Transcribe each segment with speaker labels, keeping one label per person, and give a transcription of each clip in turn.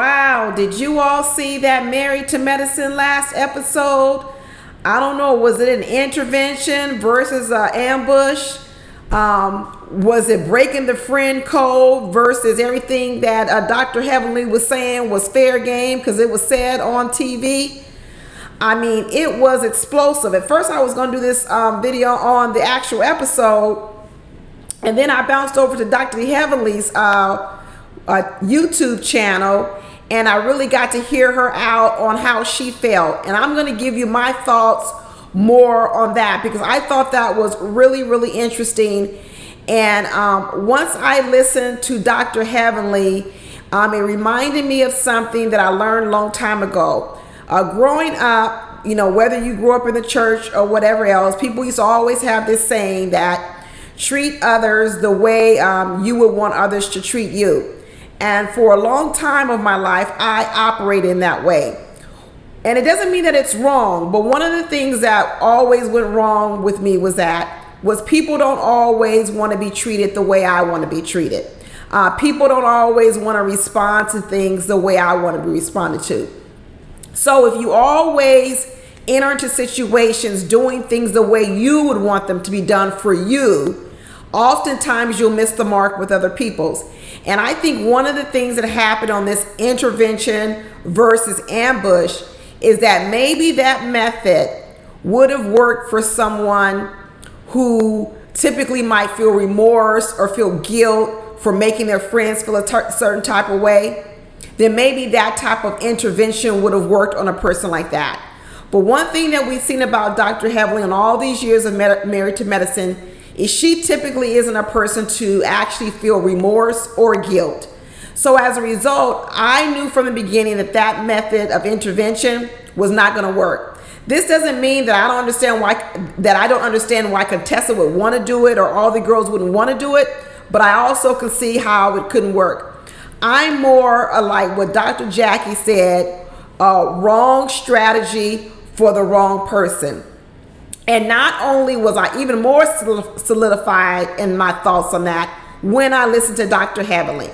Speaker 1: Wow, did you all see that Married to Medicine last episode? I don't know, was it an intervention versus an ambush? Was it breaking the friend code versus everything that Dr. Heavenly was saying was fair game because it was said on TV? I mean, it was explosive. At first, I was going to do this video on the actual episode, and then I bounced over to Dr. Heavenly's YouTube channel, and I really got to hear her out on how she felt. And I'm going to give you my thoughts more on that because I thought that was really, really interesting. And once I listened to Dr. Heavenly, it reminded me of something that I learned a long time ago. Growing up, you know, whether you grew up in the church or whatever else, people used to always have this saying that treat others the way you would want others to treat you. And for a long time of my life, I operated in that way. And it doesn't mean that it's wrong, but one of the things that always went wrong with me was people don't always want to be treated the way I want to be treated. People don't always want to respond to things the way I want to be responded to. So if you always enter into situations doing things the way you would want them to be done for you, oftentimes you'll miss the mark with other people's. And I think one of the things that happened on this intervention versus ambush is that maybe that method would have worked for someone who typically might feel remorse or feel guilt for making their friends feel a certain type of way. Then maybe that type of intervention would have worked on a person like that. But one thing that we've seen about Dr. Heavenly in all these years of Married to Medicine is she typically isn't a person to actually feel remorse or guilt. So as a result, I knew from the beginning that that method of intervention was not going to work. This doesn't mean that I don't understand why Contessa would want to do it or all the girls wouldn't want to do it, but I also can see how it couldn't work. I'm more like what Dr. Jackie said, wrong strategy for the wrong person. And not only was I even more solidified in my thoughts on that when I listened to Dr. Heavenly.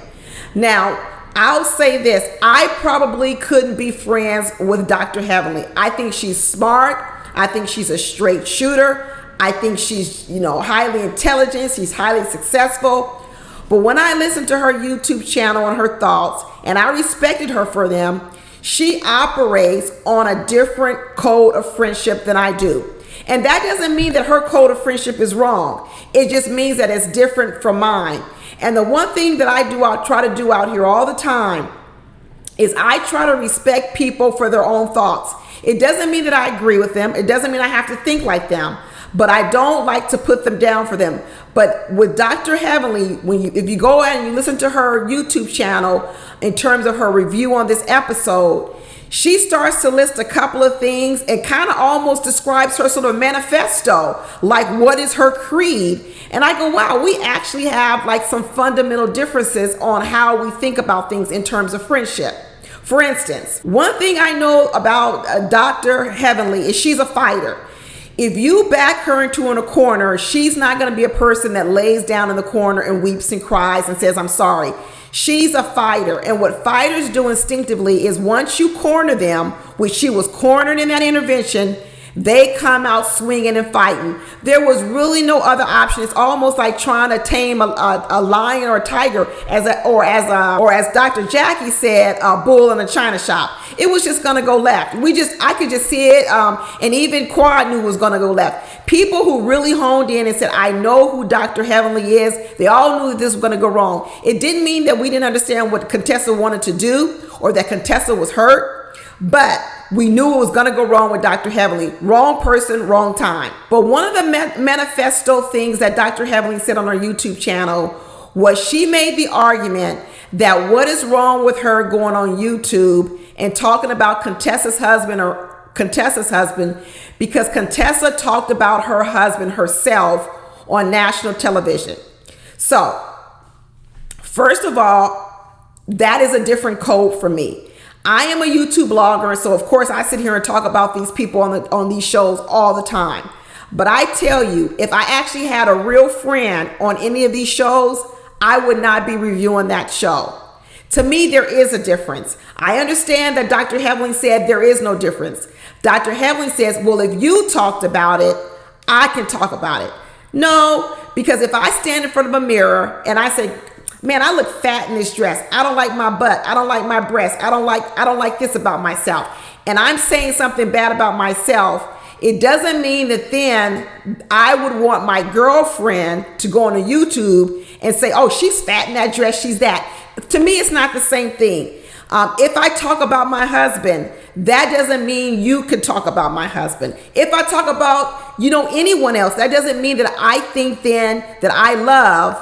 Speaker 1: Now, I'll say this, I probably couldn't be friends with Dr. Heavenly. I think she's smart. I think she's a straight shooter. I think she's, highly intelligent. She's highly successful. But when I listened to her YouTube channel and her thoughts, and I respected her for them, she operates on a different code of friendship than I do. And that doesn't mean that her code of friendship is wrong. It just means that it's different from mine. And the one thing that I try to do out here all the time is I try to respect people for their own thoughts. It doesn't mean that I agree with them. It doesn't mean I have to think like them, but I don't like to put them down for them. But with Dr. Heavenly, if you go out and you listen to her YouTube channel in terms of her review on this episode, she starts to list a couple of things and kind of almost describes her sort of manifesto, like what is her creed. And I go, wow, we actually have like some fundamental differences on how we think about things in terms of friendship. For instance, one thing I know about Dr. Heavenly is she's a fighter. If you back her into a corner, she's not going to be a person that lays down in the corner and weeps and cries and says, I'm sorry. She's a fighter. And what fighters do instinctively is once you corner them, which she was cornered in that intervention, they come out swinging and fighting. There was really no other option. It's almost like trying to tame a lion or a tiger, or as Dr. Jackie said, a bull in a china shop. It was just going to go left. I could just see it. And even Quad knew it was going to go left. People who really honed in and said, I know who Dr. Heavenly is. They all knew that this was going to go wrong. It didn't mean that we didn't understand what Contessa wanted to do or that Contessa was hurt, but we knew it was going to go wrong with Dr. Heavenly. Wrong person, wrong time. But one of the manifesto things that Dr. Heavenly said on her YouTube channel was she made the argument that what is wrong with her going on YouTube and talking about Contessa's husband because Contessa talked about her husband herself on national television. So, first of all, that is a different code for me. I am a YouTube blogger, so of course I sit here and talk about these people on these shows all the time. But I tell you, if I actually had a real friend on any of these shows, I would not be reviewing that show. To me, there is a difference. I understand that Dr. Heavenly said there is no difference. Dr. Heavenly says, well, if you talked about it, I can talk about it. No, because if I stand in front of a mirror and I say, man, I look fat in this dress. I don't like my butt. I don't like my breasts. I don't like this about myself. And I'm saying something bad about myself. It doesn't mean that then I would want my girlfriend to go on to YouTube and say, oh, she's fat in that dress. She's that. To me, it's not the same thing. If I talk about my husband, that doesn't mean you could talk about my husband. If I talk about, anyone else, that doesn't mean that I think then that I love.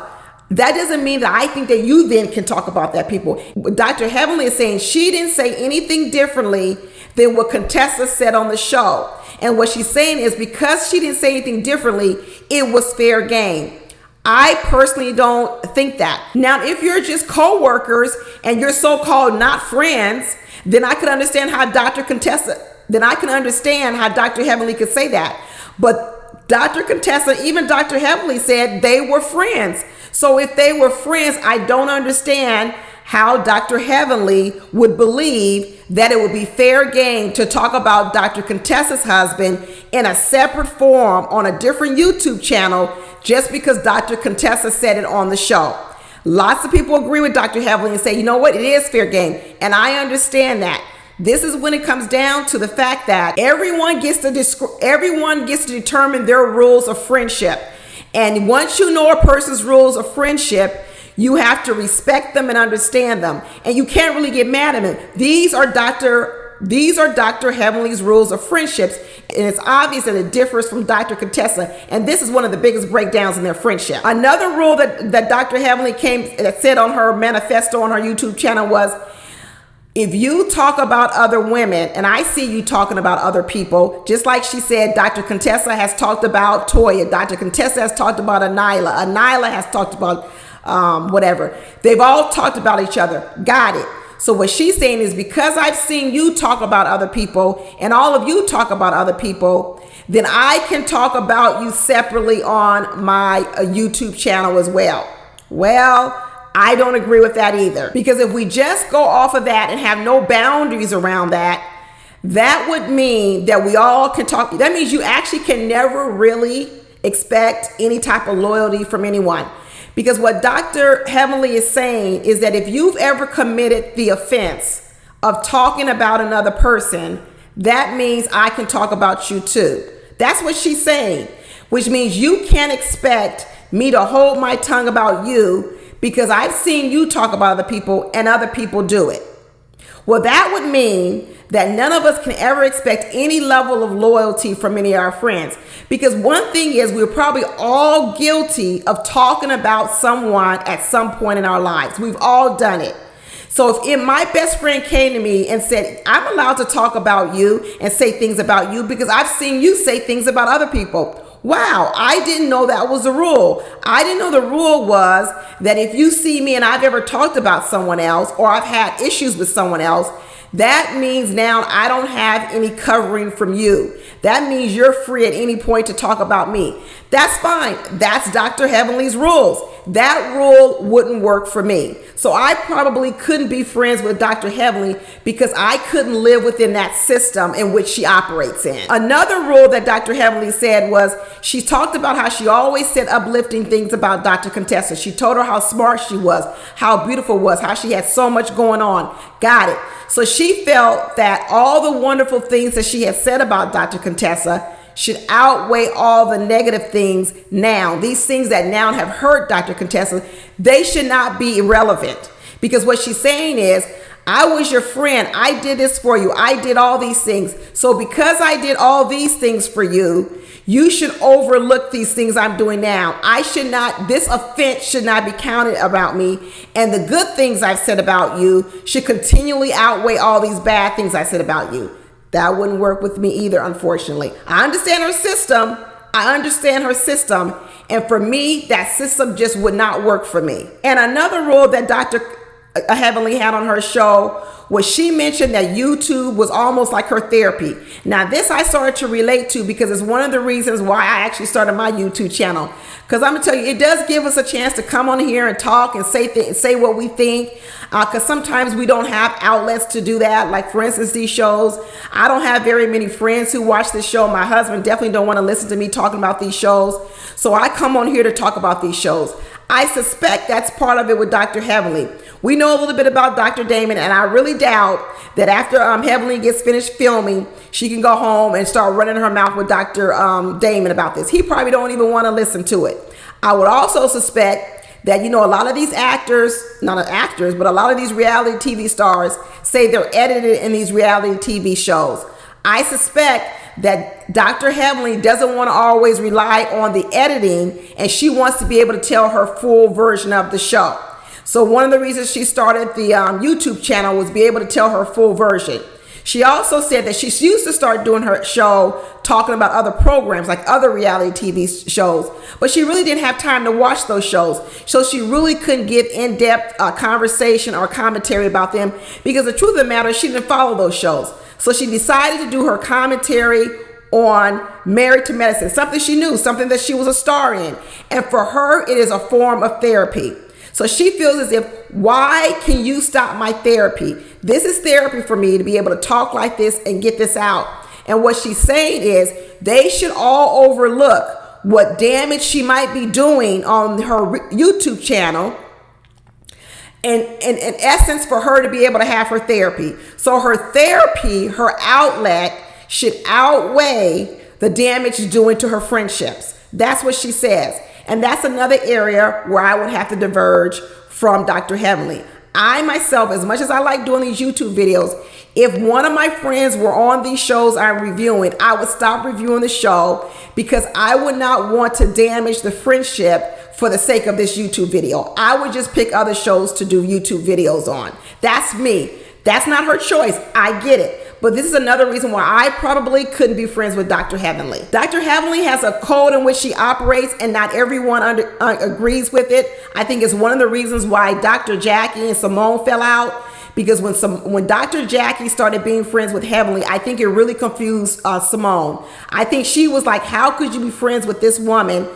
Speaker 1: That doesn't mean that I think that you then can talk about that people. Dr. Heavenly is saying she didn't say anything differently than what Contessa said on the show. And what she's saying is because she didn't say anything differently, it was fair game. I personally don't think that. Now, if you're just co-workers and you're so-called not friends, then I could understand how Dr. Heavenly could say that. But Dr. Contessa, even Dr. Heavenly said they were friends. So if they were friends, I don't understand how Dr. Heavenly would believe that it would be fair game to talk about Dr. Contessa's husband in a separate forum on a different YouTube channel just because Dr. Contessa said it on the show. Lots of people agree with Dr. Heavenly and say, you know what, it is fair game. And I understand that. This is when it comes down to the fact that everyone gets to determine their rules of friendship. And once you know a person's rules of friendship, you have to respect them and understand them. And you can't really get mad at them. These are Dr. Heavenly's rules of friendships. And it's obvious that it differs from Dr. Contessa. And this is one of the biggest breakdowns in their friendship. Another rule that Dr. Heavenly said on her manifesto on her YouTube channel was, if you talk about other women, and I see you talking about other people, just like she said, Dr. Contessa has talked about Toya. Dr. Contessa has talked about Anila. Anila has talked about whatever. They've all talked about each other. Got it. So what she's saying is because I've seen you talk about other people and all of you talk about other people, then I can talk about you separately on my YouTube channel as well. Well, I don't agree with that either. Because if we just go off of that and have no boundaries around that, that would mean that we all can talk. That means you actually can never really expect any type of loyalty from anyone. Because what Dr. Heavenly is saying is that if you've ever committed the offense of talking about another person, that means I can talk about you too. That's what she's saying, which means you can't expect me to hold my tongue about you because I've seen you talk about other people and other people do it. Well, that would mean that none of us can ever expect any level of loyalty from any of our friends. Because one thing is, we're probably all guilty of talking about someone at some point in our lives. We've all done it. So if my best friend came to me and said, I'm allowed to talk about you and say things about you because I've seen you say things about other people. Wow, I didn't know that was the rule. I didn't know the rule was that if you see me and I've ever talked about someone else or I've had issues with someone else, that means now I don't have any covering from you. That means you're free at any point to talk about me. That's fine. That's Dr. Heavenly's rules. That rule wouldn't work for me. So I probably couldn't be friends with Dr. Heavenly because I couldn't live within that system in which she operates in. Another rule that Dr. Heavenly said was she talked about how she always said uplifting things about Dr. Contessa. She told her how smart she was, how beautiful was, how she had so much going on. Got it. So she felt that all the wonderful things that she had said about Dr. Contessa should outweigh all the negative things now. These things that now have hurt Dr. Contessa, they should not be irrelevant. Because what she's saying is, I was your friend. I did this for you. I did all these things. So because I did all these things for you, you should overlook these things I'm doing now. This offense should not be counted about me. And the good things I've said about you should continually outweigh all these bad things I said about you. That wouldn't work with me either, unfortunately. I understand her system. And for me, that system just would not work for me. And another rule that Dr. Heavenly had on her show was she mentioned that YouTube was almost like her therapy. Now, this I started to relate to because it's one of the reasons why I actually started my YouTube channel. Because I'm gonna tell you, it does give us a chance to come on here and talk and say what we think. Because sometimes we don't have outlets to do that. Like, for instance, these shows, I don't have very many friends who watch this show. My husband definitely don't want to listen to me talking about these shows. So I come on here to talk about these shows. I suspect that's part of it with Dr. Heavenly. We know a little bit about Dr. Damon, and I really doubt that after Heavenly gets finished filming, she can go home and start running her mouth with Dr. Damon about this. He probably don't even want to listen to it. I would also suspect that, a lot of these actors, not actors, but a lot of these reality TV stars say they're edited in these reality TV shows. I suspect that Dr. Heavenly doesn't want to always rely on the editing, and she wants to be able to tell her full version of the show. So one of the reasons she started the YouTube channel was be able to tell her full version. She also said that she used to start doing her show talking about other programs, like other reality TV shows, but she really didn't have time to watch those shows. So she really couldn't give in-depth conversation or commentary about them because the truth of the matter is she didn't follow those shows. So she decided to do her commentary on Married to Medicine, something she knew, something that she was a star in. And for her, it is a form of therapy. So she feels as if, why can you stop my therapy? This is therapy for me to be able to talk like this and get this out. And what she's saying is they should all overlook what damage she might be doing on her YouTube channel, and in essence, for her to be able to have her therapy. So her therapy, her outlet, should outweigh the damage it's doing to her friendships. That's what she says. And that's another area where I would have to diverge from Dr. Heavenly. I myself, as much as I like doing these YouTube videos, if one of my friends were on these shows I'm reviewing, I would stop reviewing the show because I would not want to damage the friendship for the sake of this YouTube video. I would just pick other shows to do YouTube videos on. That's me. That's not her choice. I get it. But this is another reason why I probably couldn't be friends with Dr. Heavenly. Dr. Heavenly has a code in which she operates, and not everyone agrees with it. I think it's one of the reasons why Dr. Jackie and Simone fell out, because when Dr. Jackie started being friends with Heavenly, I think it really confused Simone. I think she was like, how could you be friends with this woman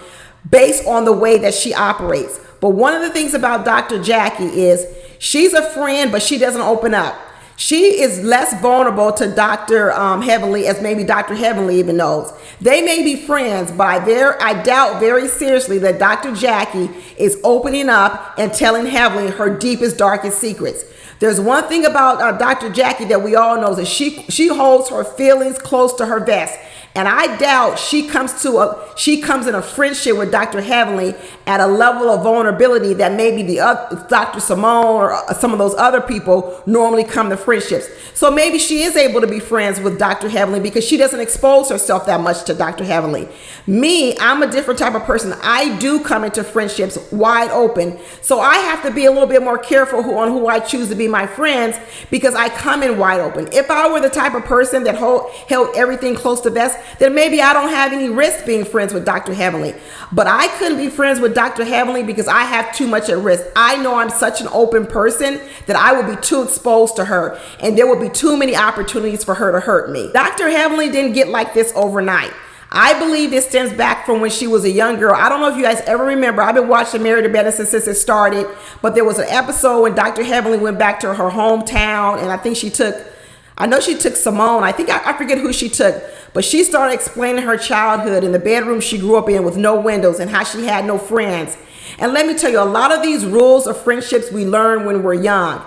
Speaker 1: based on the way that she operates? But one of the things about Dr. Jackie is she's a friend, but she doesn't open up. She is less vulnerable to Dr. Heavenly as maybe Dr. Heavenly even knows. They may be friends, but I doubt very seriously that Dr. Jackie is opening up and telling Heavenly her deepest, darkest secrets. There's one thing about Dr. Jackie that we all know, is that she holds her feelings close to her vest. And I doubt she comes in a friendship with Dr. Heavenly at a level of vulnerability that maybe Dr. Simone or some of those other people normally come to friendships. So maybe she is able to be friends with Dr. Heavenly because she doesn't expose herself that much to Dr. Heavenly. Me, I'm a different type of person. I do come into friendships wide open. So I have to be a little bit more careful on who I choose to be my friends because I come in wide open. If I were the type of person that held everything close to vest, then maybe I don't have any risk being friends with Dr. Heavenly. But I couldn't be friends with Dr. Heavenly because I have too much at risk. I know I'm such an open person that I would be too exposed to her, and there would be too many opportunities for her to hurt me. Dr. Heavenly didn't get like this overnight. I believe this stems back from when she was a young girl. I don't know if you guys ever remember. I've been watching Married to Medicine since it started, but there was an episode when Dr. Heavenly went back to her hometown, and I think she took Simone. I forget who she took, but she started explaining her childhood in the bedroom she grew up in with no windows and how she had no friends. And let me tell you, a lot of these rules of friendships we learn when we're young.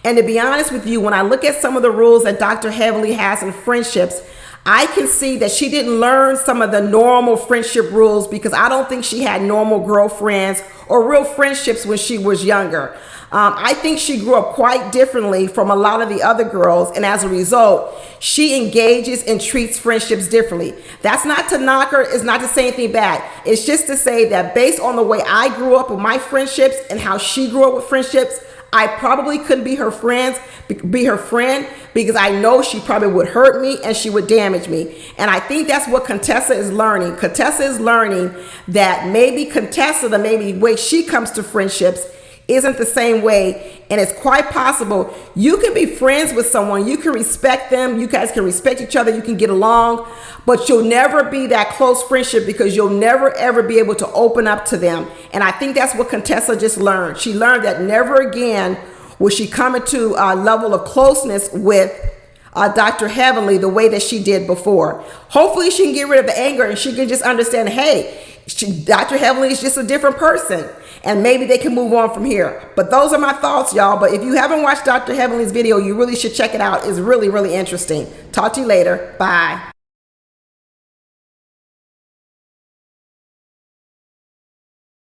Speaker 1: And to be honest with you, when I look at some of the rules that Dr. Heavenly has in friendships, I can see that she didn't learn some of the normal friendship rules because I don't think she had normal girlfriends or real friendships when she was younger. I think she grew up quite differently from a lot of the other girls, and as a result, she engages and treats friendships differently. That's not to knock her, it's not to say anything bad. It's just to say that based on the way I grew up with my friendships and how she grew up with friendships, I probably couldn't be her friend because I know she probably would hurt me and she would damage me. And I think that's what Contessa is learning. Contessa is learning that maybe Contessa, the maybe way she comes to friendships isn't the same way. And it's quite possible you can be friends with someone, you can respect them, you guys can respect each other, you can get along, but you'll never be that close friendship because you'll never ever be able to open up to them. And I think that's what Contessa just learned. She learned that never again will she come into a level of closeness with Dr. Heavenly the way that she did before. Hopefully she can get rid of the anger and she can just understand, hey, Dr. Heavenly is just a different person, and maybe they can move on from here. But those are my thoughts, y'all. But if you haven't watched Dr. Heavenly's video, you really should check it out. It's really, really interesting. Talk to you later. Bye.